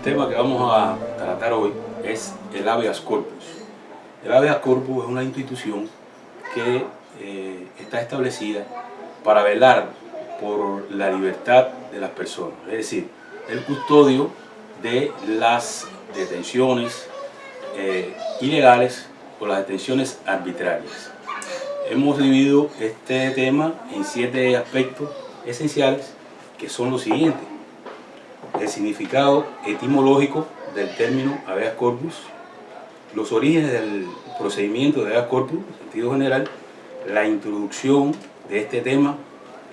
tema que vamos a tratar hoy es el habeas corpus. El habeas corpus es una institución que está establecida para velar por la libertad de las personas, es decir, el custodio de las detenciones ilegales o las detenciones arbitrarias. Hemos dividido este tema en 7 aspectos esenciales, que son los siguientes: el significado etimológico del término habeas corpus, los orígenes del procedimiento de habeas corpus en sentido general, la introducción de este tema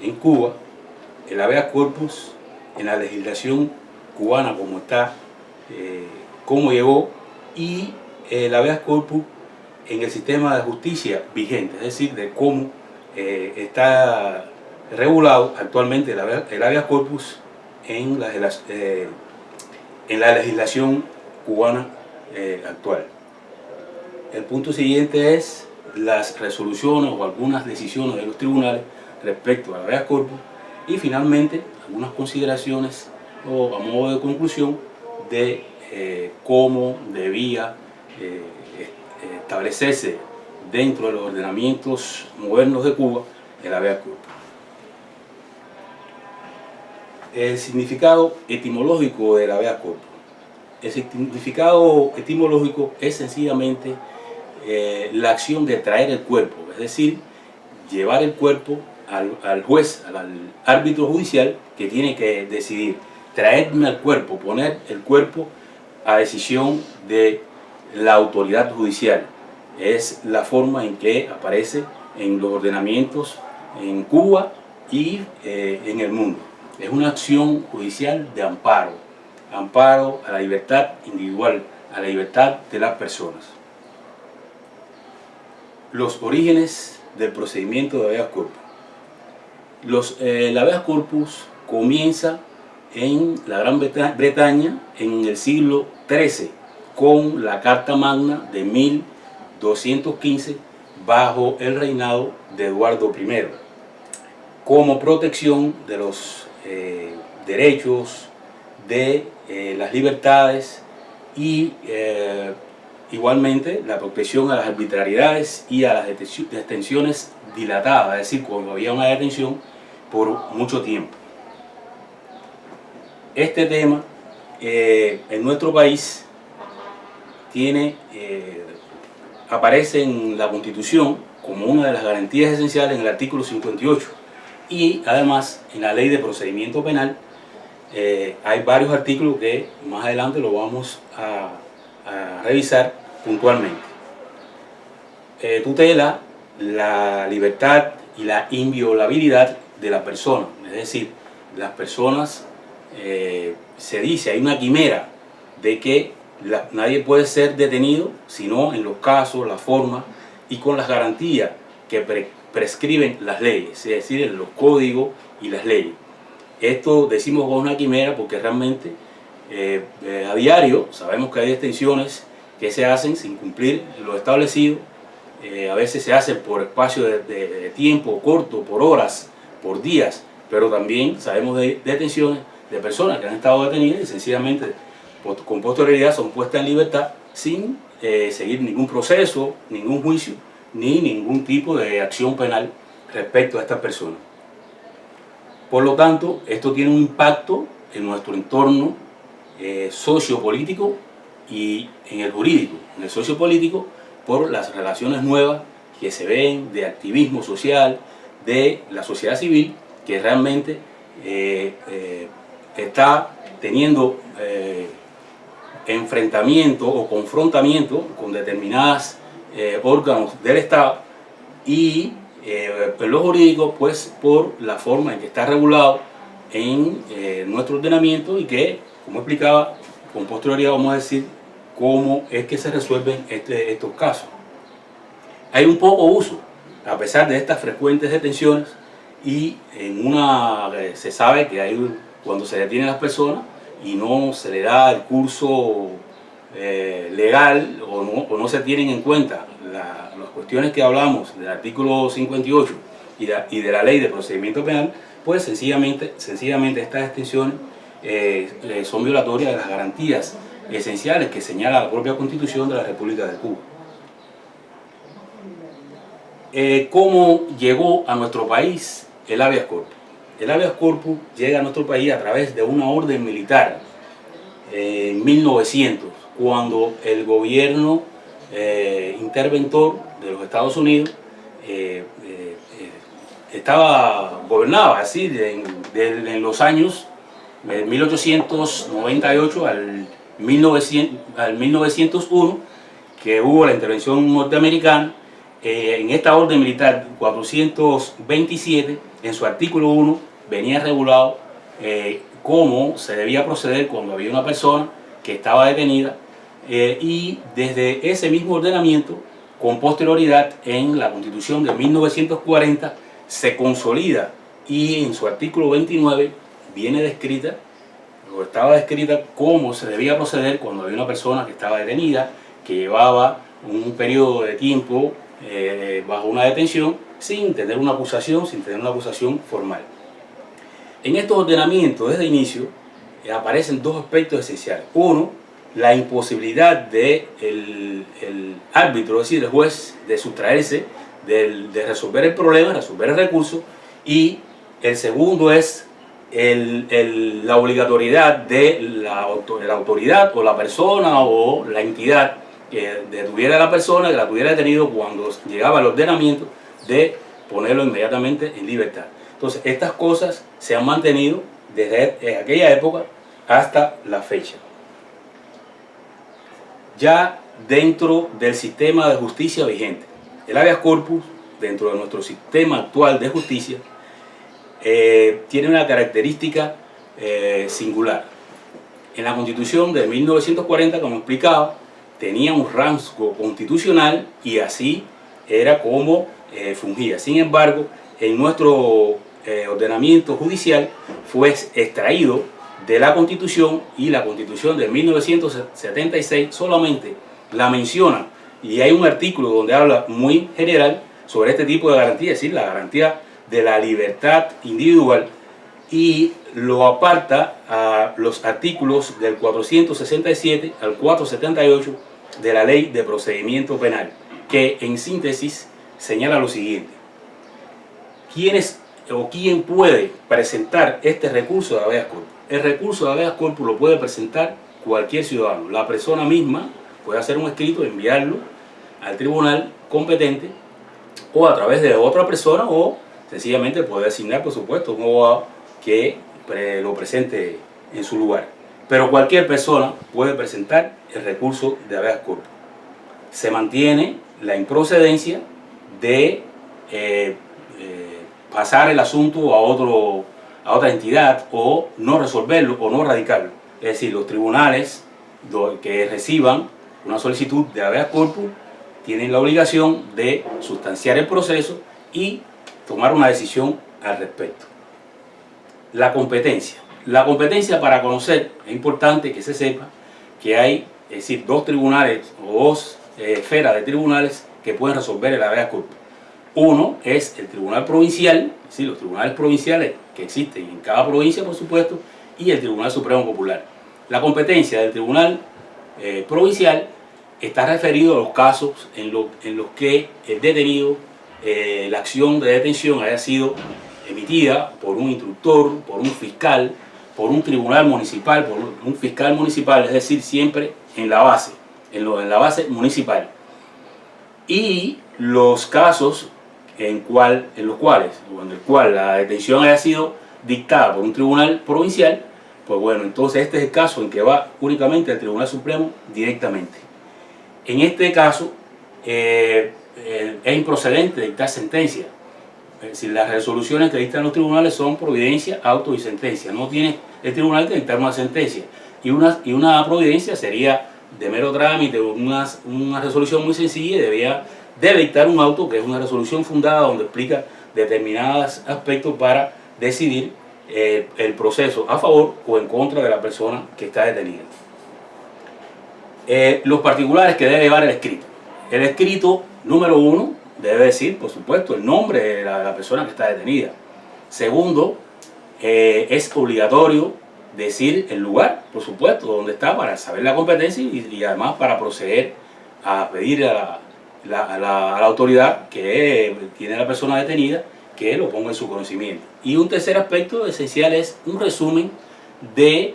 en Cuba, el habeas corpus en la legislación cubana como está, cómo llegó, y el habeas corpus en el sistema de justicia vigente, es decir, de cómo está regulado actualmente el habeas corpus en la legislación cubana actual. El punto siguiente es las resoluciones o algunas decisiones de los tribunales respecto al habeas corpus, y finalmente algunas consideraciones o a modo de conclusión de cómo debía establecerse dentro de los ordenamientos modernos de Cuba el habeas corpus. El significado etimológico del habeas corpus. El significado etimológico es sencillamente la acción de traer el cuerpo, es decir, llevar el cuerpo al juez, al árbitro judicial, que tiene que decidir traerme al cuerpo, poner el cuerpo a decisión de la autoridad judicial. Es la forma en que aparece en los ordenamientos en Cuba y en el mundo. Es una acción judicial de amparo a la libertad individual, a la libertad de las personas. Los orígenes del procedimiento de habeas corpus. El habeas corpus comienza en la Gran Bretaña en el siglo XIII con la Carta Magna de 1215 bajo el reinado de Eduardo I, como protección de los derechos, de las libertades y igualmente la protección a las arbitrariedades y a las detenciones dilatadas, es decir, cuando había una detención por mucho tiempo. Este tema en nuestro país aparece en la Constitución como una de las garantías esenciales en el artículo 58, y además en la Ley de Procedimiento Penal hay varios artículos que más adelante lo vamos a revisar puntualmente. Tutela la libertad y la inviolabilidad de la persona, es decir, las personas, se dice, hay una quimera de que nadie puede ser detenido sino en los casos, la forma y con las garantías que prescriben las leyes, es decir, en los códigos y las leyes. Esto decimos con una quimera porque realmente a diario sabemos que hay detenciones que se hacen sin cumplir lo establecido. A veces se hace por espacio de tiempo corto, por horas, por días, pero también sabemos de detenciones de personas que han estado detenidas y sencillamente con posterioridad son puestas en libertad sin seguir ningún proceso, ningún juicio, ni ningún tipo de acción penal respecto a estas personas. Por lo tanto, esto tiene un impacto en nuestro entorno sociopolítico y en el jurídico. En el sociopolítico, por las relaciones nuevas que se ven de activismo social de la sociedad civil, que realmente está teniendo enfrentamiento o confrontamiento con determinados órganos del Estado, y en lo jurídico, pues por la forma en que está regulado en nuestro ordenamiento, y que, como explicaba, con posterioridad vamos a decir cómo es que se resuelven estos casos. Hay un poco uso, a pesar de estas frecuentes detenciones, y se sabe que cuando se detienen las personas y no se le da el curso legal o no se tienen en cuenta las cuestiones que hablamos del artículo 58 y de la Ley de Procedimiento Penal, pues sencillamente estas detenciones son violatorias de las garantías esenciales que señala la propia Constitución de la República de Cuba. ¿Cómo llegó a nuestro país el habeas corpus? El habeas corpus llega a nuestro país a través de una orden militar en 1900, cuando el gobierno interventor de los Estados Unidos gobernaba así en los años 1898 al 1901, que hubo la intervención norteamericana. En esta orden militar 427, en su artículo 1, venía regulado cómo se debía proceder cuando había una persona que estaba detenida, y desde ese mismo ordenamiento, con posterioridad en la Constitución de 1940, se consolida, y en su artículo 29 viene descrita, o estaba descrita, cómo se debía proceder cuando había una persona que estaba detenida, que llevaba un periodo de tiempo bajo una detención sin tener una acusación, formal. En estos ordenamientos, desde el inicio, aparecen dos aspectos esenciales. Uno, la imposibilidad del árbitro, es decir, el juez, de sustraerse, de resolver el problema, resolver el recurso. Y el segundo es la obligatoriedad de la autoridad o la persona o la entidad que detuviera a la persona, que la tuviera detenido cuando llegaba al ordenamiento, de ponerlo inmediatamente en libertad. Entonces, estas cosas se han mantenido desde aquella época hasta la fecha. Ya dentro del sistema de justicia vigente, el habeas corpus, dentro de nuestro sistema actual de justicia, tiene una característica singular. En la Constitución de 1940, como explicaba, tenía un rango constitucional y así era como fungía. Sin embargo, en nuestro ordenamiento judicial fue extraído de la Constitución, y la Constitución de 1976 solamente la menciona, y hay un artículo donde habla muy general sobre este tipo de garantía, es decir, la garantía de la libertad individual, y lo aparta a los artículos del 467 al 478 de la Ley de Procedimiento Penal, que en síntesis señala lo siguiente: ¿quién puede presentar este recurso de habeas corpus? El recurso de habeas corpus lo puede presentar cualquier ciudadano. La persona misma puede hacer un escrito, enviarlo al tribunal competente, o a través de otra persona, o sencillamente puede asignar, por supuesto, un abogado que lo presente en su lugar. Pero cualquier persona puede presentar el recurso de habeas corpus. Se mantiene la improcedencia de pasar el asunto a otra entidad, o no resolverlo o no radicarlo. Es decir, los tribunales que reciban una solicitud de habeas corpus tienen la obligación de sustanciar el proceso y tomar una decisión al respecto. La competencia. La competencia, para conocer, es importante que se sepa que hay, es decir, dos tribunales o dos esferas de tribunales que pueden resolver el habeas corpus. Uno es el tribunal provincial, es decir, los tribunales provinciales que existen en cada provincia, por supuesto, y el Tribunal Supremo Popular. La competencia del tribunal provincial está referido a los casos en los que el detenido, la acción de detención haya sido emitida por un instructor, por un fiscal, por un tribunal municipal, por un fiscal municipal, es decir, siempre en la base, en la base municipal. Y los casos en el cual la detención haya sido dictada por un tribunal provincial, pues bueno, entonces este es el caso en que va únicamente al Tribunal Supremo directamente. En este caso es improcedente dictar sentencia. Es decir, las resoluciones que dictan los tribunales son providencia, auto y sentencia. No tiene el tribunal que dictar una sentencia. Y una providencia sería de mero trámite, una resolución muy sencilla, y debe dictar un auto, que es una resolución fundada donde explica determinados aspectos para decidir el proceso a favor o en contra de la persona que está detenida. Los particulares que debe llevar el escrito. El escrito, número uno, debe decir, por supuesto, el nombre de la persona que está detenida. Segundo, es obligatorio decir el lugar, por supuesto, donde está, para saber la competencia y además para proceder a pedir a la autoridad que tiene la persona detenida que lo ponga en su conocimiento. Y un tercer aspecto esencial es un resumen de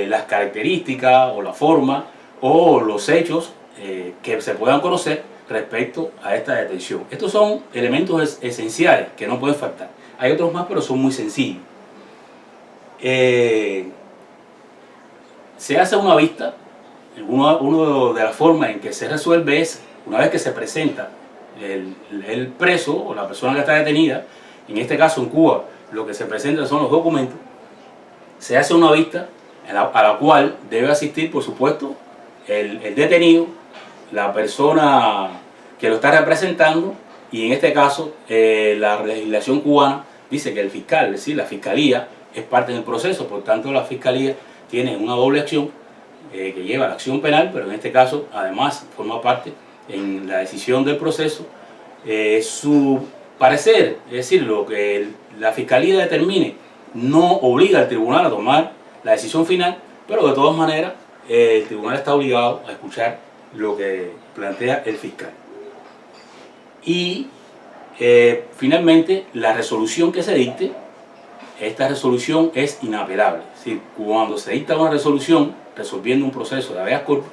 las características o la forma o los hechos que se puedan conocer respecto a esta detención. Estos son elementos esenciales que no pueden faltar. Hay otros más, pero son muy sencillos. Se hace una vista. Una de las formas en que se resuelve es, una vez que se presenta el preso o la persona que está detenida, en este caso en Cuba lo que se presenta son los documentos, se hace una vista a la cual debe asistir, por supuesto, el detenido, la persona que lo está representando, y en este caso la legislación cubana dice que el fiscal, es decir, la fiscalía, es parte del proceso. Por tanto, la fiscalía tiene una doble acción que lleva la acción penal, pero en este caso además forma parte en la decisión del proceso. Su parecer, es decir, lo que la fiscalía determine, no obliga al tribunal a tomar la decisión final, pero de todas maneras el tribunal está obligado a escuchar lo que plantea el fiscal. Y finalmente la resolución que se dicte, esta resolución es inapelable. Es decir, cuando se dicta una resolución resolviendo un proceso de habeas corpus,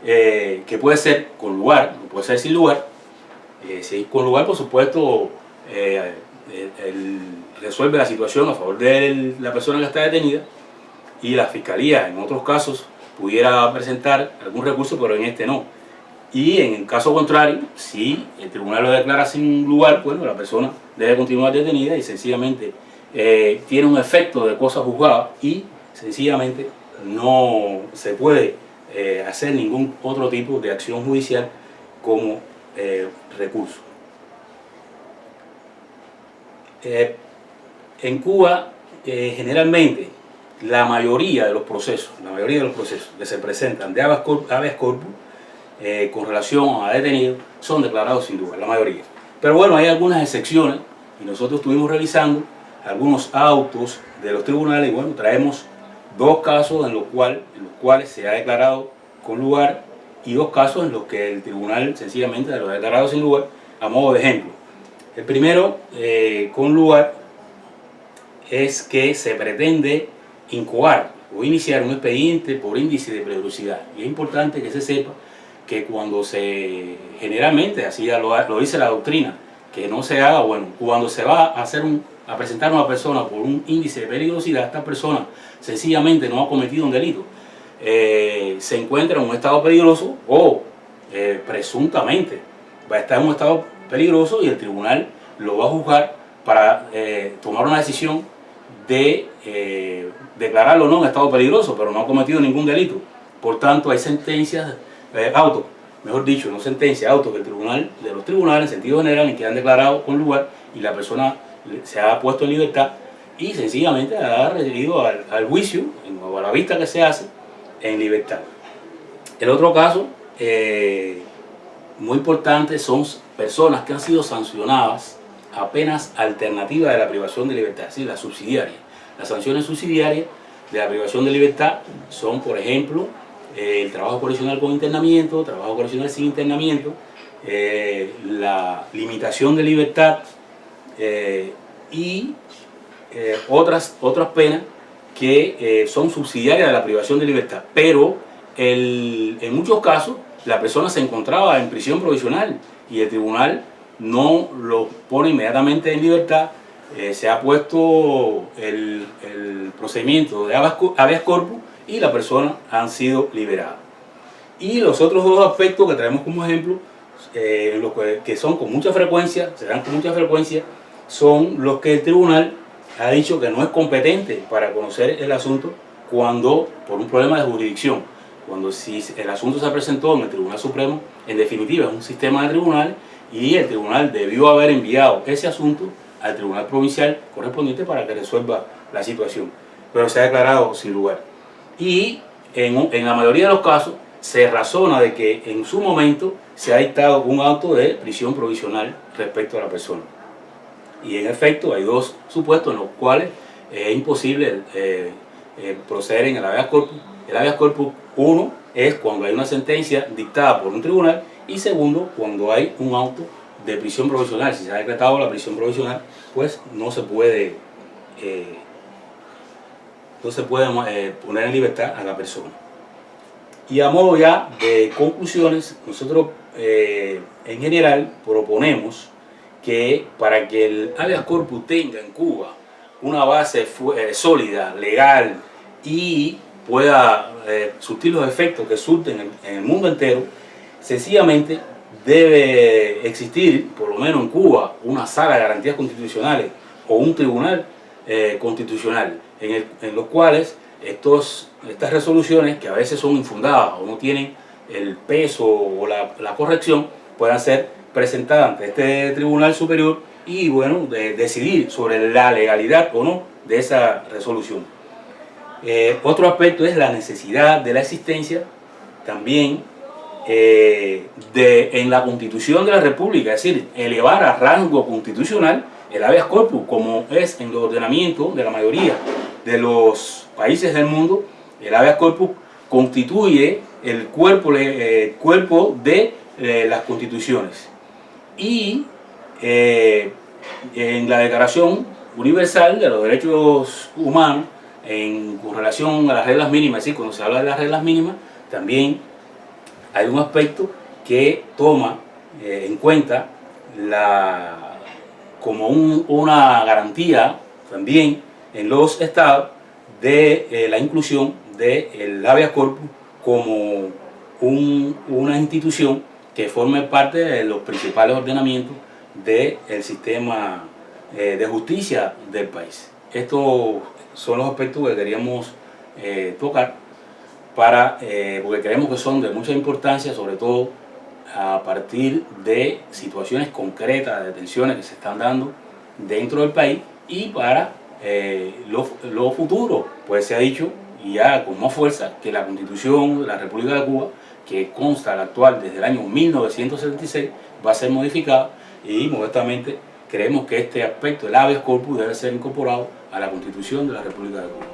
que puede ser con lugar, no puede ser sin lugar, si es con lugar, por supuesto, resuelve la situación a favor de la persona que está detenida, y la fiscalía en otros casos pudiera presentar algún recurso, pero en este no. Y en el caso contrario, si el tribunal lo declara sin lugar, bueno, la persona debe continuar detenida y sencillamente tiene un efecto de cosa juzgada y sencillamente no se puede hacer ningún otro tipo de acción judicial como recurso. En Cuba, generalmente, la mayoría de los procesos que se presentan de habeas corpus con relación a detenidos son declarados sin lugar, la mayoría. Pero bueno, hay algunas excepciones y nosotros estuvimos revisando algunos autos de los tribunales y bueno, traemos dos casos en los cuales se ha declarado con lugar y dos casos en los que el tribunal sencillamente lo ha declarado sin lugar, a modo de ejemplo. El primero, con lugar, es que se pretende incoar o iniciar un expediente por índice de peligrosidad. Y es importante que se sepa que cuando generalmente, así ya lo dice la doctrina, que no se haga, bueno, cuando se va a presentar a una persona por un índice de peligrosidad, esta persona sencillamente no ha cometido un delito, se encuentra en un estado peligroso o presuntamente va a estar en un estado peligroso y el tribunal lo va a juzgar para tomar una decisión de declararlo no en estado peligroso, pero no ha cometido ningún delito. Por tanto, hay sentencias, autos, mejor dicho, no sentencias, autos de los tribunales en sentido general en que han declarado con lugar y la persona se ha puesto en libertad y sencillamente ha recibido al juicio o a la vista que se hace en libertad. El otro caso muy importante son personas que han sido sancionadas a penas alternativas de la privación de libertad, es decir, las subsidiarias. Las sanciones subsidiarias de la privación de libertad son, por ejemplo, el trabajo correccional con internamiento, trabajo correccional sin internamiento, la limitación de libertad y otras penas que son subsidiarias de la privación de libertad. Pero en muchos casos la persona se encontraba en prisión provisional y el tribunal no lo pone inmediatamente en libertad. Se ha puesto el procedimiento de habeas corpus y la persona han sido liberadas. Y los otros dos aspectos que traemos como ejemplo, que son con mucha frecuencia, se dan con mucha frecuencia, son los que el tribunal ha dicho que no es competente para conocer el asunto cuando, por un problema de jurisdicción, cuando si el asunto se presentó en el Tribunal Supremo, en definitiva es un sistema de tribunal y el tribunal debió haber enviado ese asunto al tribunal provincial correspondiente para que resuelva la situación, pero se ha declarado sin lugar. Y en la mayoría de los casos se razona de que en su momento se ha dictado un auto de prisión provisional respecto a la persona. Y en efecto hay dos supuestos en los cuales es imposible proceder en el habeas corpus. El habeas corpus, uno, es cuando hay una sentencia dictada por un tribunal, y segundo, cuando hay un auto de prisión provisional. Si se ha decretado la prisión provisional, pues no se puede poner en libertad a la persona. Y a modo ya de conclusiones, nosotros en general proponemos que para que el habeas corpus tenga en Cuba una base sólida, legal, y pueda surtir los efectos que surten en el mundo entero, sencillamente debe existir, por lo menos en Cuba, una sala de garantías constitucionales o un tribunal constitucional en los cuales estas resoluciones, que a veces son infundadas o no tienen el peso o la corrección, puedan ser presentadas ante este tribunal superior y bueno, decidir sobre la legalidad o no de esa resolución. Otro aspecto es la necesidad de la existencia también en la Constitución de la República, es decir, elevar a rango constitucional el habeas corpus, como es en los ordenamientos de la mayoría de los países del mundo. El habeas corpus constituye el cuerpo de las constituciones. Y en la Declaración Universal de los Derechos Humanos, con relación a las reglas mínimas, es decir, cuando se habla de las reglas mínimas, también hay un aspecto que toma en cuenta como una garantía también en los estados de la inclusión del habeas corpus como una institución que forme parte de los principales ordenamientos del sistema de justicia del país. Estos son los aspectos que queríamos tocar porque creemos que son de mucha importancia, sobre todo a partir de situaciones concretas de detenciones que se están dando dentro del país y para lo futuro. Pues se ha dicho, y ya con más fuerza, que la Constitución de la República de Cuba, que consta la actual desde el año 1976, va a ser modificada, y modestamente creemos que este aspecto del habeas corpus debe ser incorporado a la Constitución de la República de Cuba.